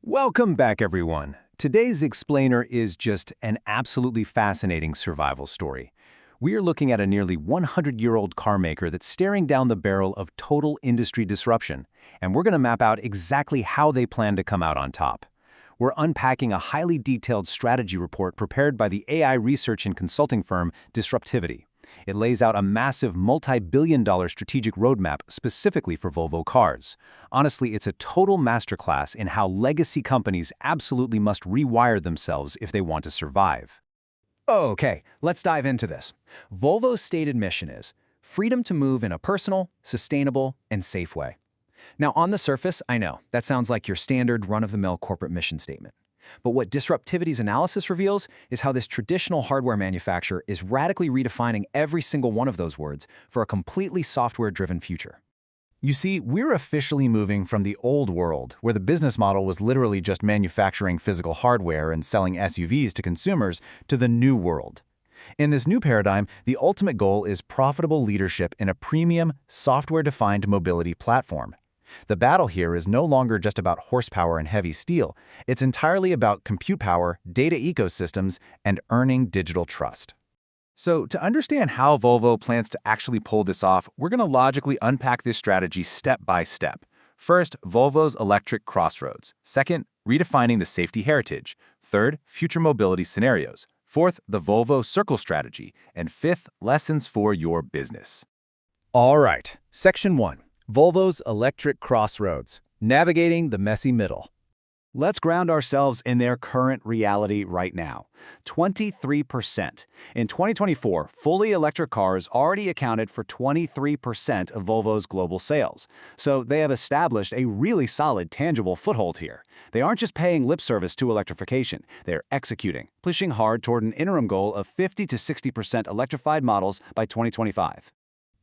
Welcome back, everyone. Today's explainer is just an absolutely fascinating survival story. We are looking at a nearly 100-year-old car maker that's staring down the barrel of total industry disruption, and we're going to map out exactly how they plan to come out on top. We're unpacking a highly detailed strategy report prepared by the AI research and consulting firm Disruptivity. It lays out a massive multi-billion-dollar strategic roadmap specifically for Volvo Cars. Honestly, it's a total masterclass in how legacy companies absolutely must rewire themselves if they want to survive. Okay, let's dive into this. Volvo's stated mission is freedom to move in a personal, sustainable, and safe way. Now, on the surface, I know, that sounds like your standard run-of-the-mill corporate mission statement. But what Disruptivity's analysis reveals is how this traditional hardware manufacturer is radically redefining every single one of those words for a completely software-driven future. You see, we're officially moving from the old world, where the business model was literally just manufacturing physical hardware and selling SUVs to consumers, to the new world. In this new paradigm, the ultimate goal is profitable leadership in a premium, software-defined mobility platform. The battle here is no longer just about horsepower and heavy steel. It's entirely about compute power, data ecosystems, and earning digital trust. So, to understand how Volvo plans to actually pull this off, we're going to logically unpack this strategy step by step. First, Volvo's electric crossroads. Second, redefining the safety heritage. Third, future mobility scenarios. Fourth, the Volvo Circle strategy. And fifth, lessons for your business. All right, Section 1. Volvo's electric crossroads, navigating the messy middle. Let's ground ourselves in their current reality right now. 23%. In 2024, fully electric cars already accounted for 23% of Volvo's global sales. So they have established a really solid, tangible foothold here. They aren't just paying lip service to electrification, they're executing, pushing hard toward an interim goal of 50 to 60% electrified models by 2025.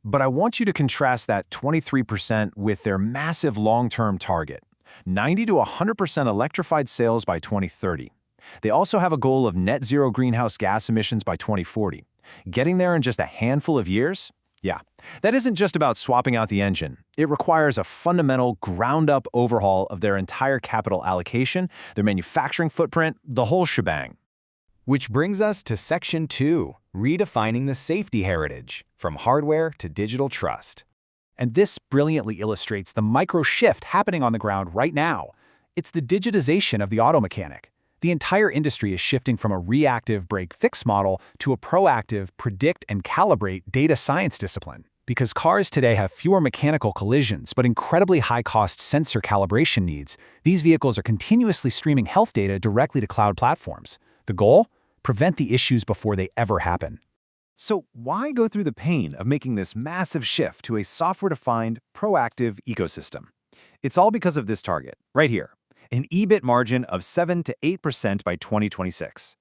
But I want you to contrast that 23% with their massive long-term target, 90 to 100% electrified sales by 2030. They also have a goal of net zero greenhouse gas emissions by 2040. Getting there in just a handful of years? Yeah, that isn't just about swapping out the engine. It requires a fundamental, ground-up overhaul of their entire capital allocation, their manufacturing footprint, the whole shebang. Which brings us to Section 2, redefining the safety heritage, from hardware to digital trust. And this brilliantly illustrates the micro-shift happening on the ground right now. It's the digitization of the auto mechanic. The entire industry is shifting from a reactive break-fix model to a proactive predict and calibrate data science discipline. Because cars today have fewer mechanical collisions but incredibly high-cost sensor calibration needs, these vehicles are continuously streaming health data directly to cloud platforms. The goal? Prevent the issues before they ever happen. So why go through the pain of making this massive shift to a software-defined, proactive ecosystem? It's all because of this target, right here, an EBIT margin of 7 to 8% by 2026.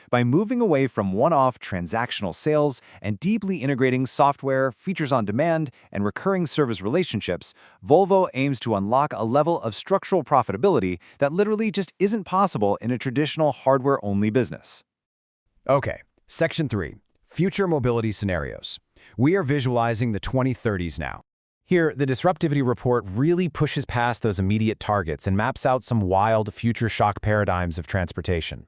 By moving away from one-off transactional sales and deeply integrating software, features on demand, and recurring service relationships, Volvo aims to unlock a level of structural profitability that literally just isn't possible in a traditional hardware-only business. Okay, Section 3, future mobility scenarios. We are visualizing the 2030s now. Here, the Disruptivity report really pushes past those immediate targets and maps out some wild future shock paradigms of transportation.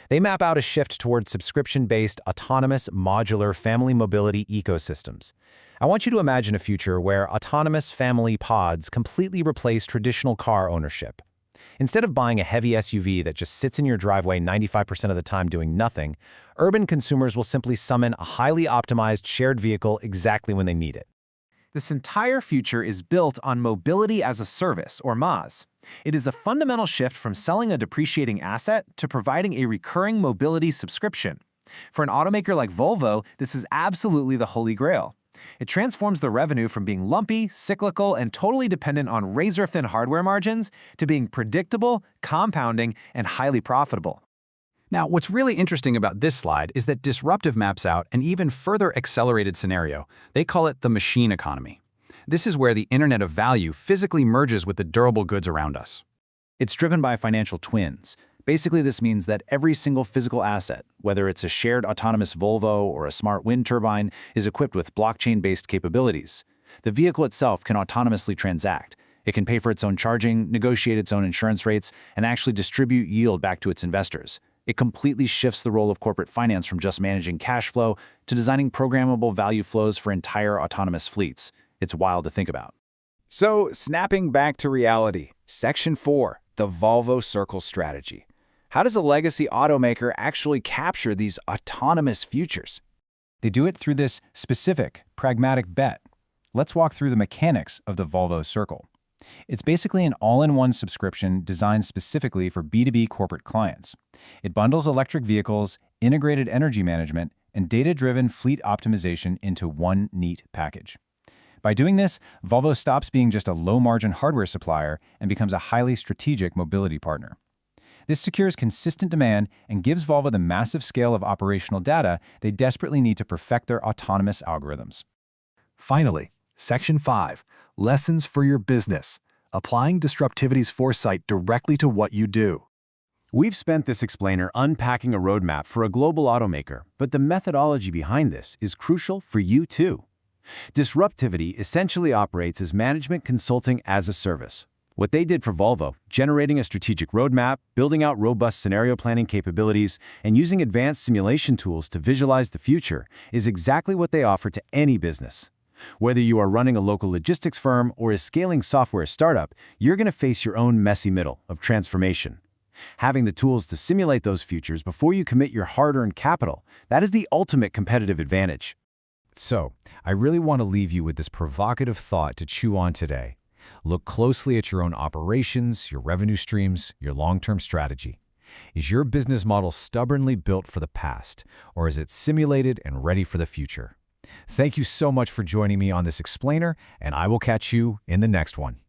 They map out a shift towards subscription-based, autonomous, modular family mobility ecosystems. I want you to imagine a future where autonomous family pods completely replace traditional car ownership. Instead of buying a heavy SUV that just sits in your driveway 95% of the time doing nothing, urban consumers will simply summon a highly optimized shared vehicle exactly when they need it. This entire future is built on mobility as a service, or MaaS. It is a fundamental shift from selling a depreciating asset to providing a recurring mobility subscription. For an automaker like Volvo, this is absolutely the holy grail. It transforms the revenue from being lumpy, cyclical, and totally dependent on razor-thin hardware margins to being predictable, compounding, and highly profitable. Now, what's really interesting about this slide is that Disruptive maps out an even further accelerated scenario. They call it the machine economy. This is where the Internet of Value physically merges with the durable goods around us. It's driven by financial twins. Basically, this means that every single physical asset, whether it's a shared autonomous Volvo or a smart wind turbine, is equipped with blockchain-based capabilities. The vehicle itself can autonomously transact, It can pay for its own charging, negotiate its own insurance rates, and actually distribute yield back to its investors. It completely shifts the role of corporate finance from just managing cash flow to designing programmable value flows for entire autonomous fleets. It's wild to think about. So, snapping back to reality, Section 4, the Volvo Circle strategy. How does a legacy automaker actually capture these autonomous futures? They do it through this specific, pragmatic bet. Let's walk through the mechanics of the Volvo Circle. It's basically an all-in-one subscription designed specifically for B2B corporate clients. It bundles electric vehicles, integrated energy management, and data-driven fleet optimization into one neat package. By doing this, Volvo stops being just a low-margin hardware supplier and becomes a highly strategic mobility partner. This secures consistent demand and gives Volvo the massive scale of operational data they desperately need to perfect their autonomous algorithms. Finally, Section 5, Lessons for Your Business, applying Disruptivity's foresight directly to what you do. We've spent this explainer unpacking a roadmap for a global automaker, but the methodology behind this is crucial for you too. Disruptivity essentially operates as management consulting as a service. What they did for Volvo, generating a strategic roadmap, building out robust scenario planning capabilities, and using advanced simulation tools to visualize the future, is exactly what they offer to any business. Whether you are running a local logistics firm or a scaling software startup, you're going to face your own messy middle of transformation. Having the tools to simulate those futures before you commit your hard-earned capital, that is the ultimate competitive advantage. So, I really want to leave you with this provocative thought to chew on today. Look closely at your own operations, your revenue streams, your long-term strategy. Is your business model stubbornly built for the past, or is it simulated and ready for the future? Thank you so much for joining me on this explainer, and I will catch you in the next one.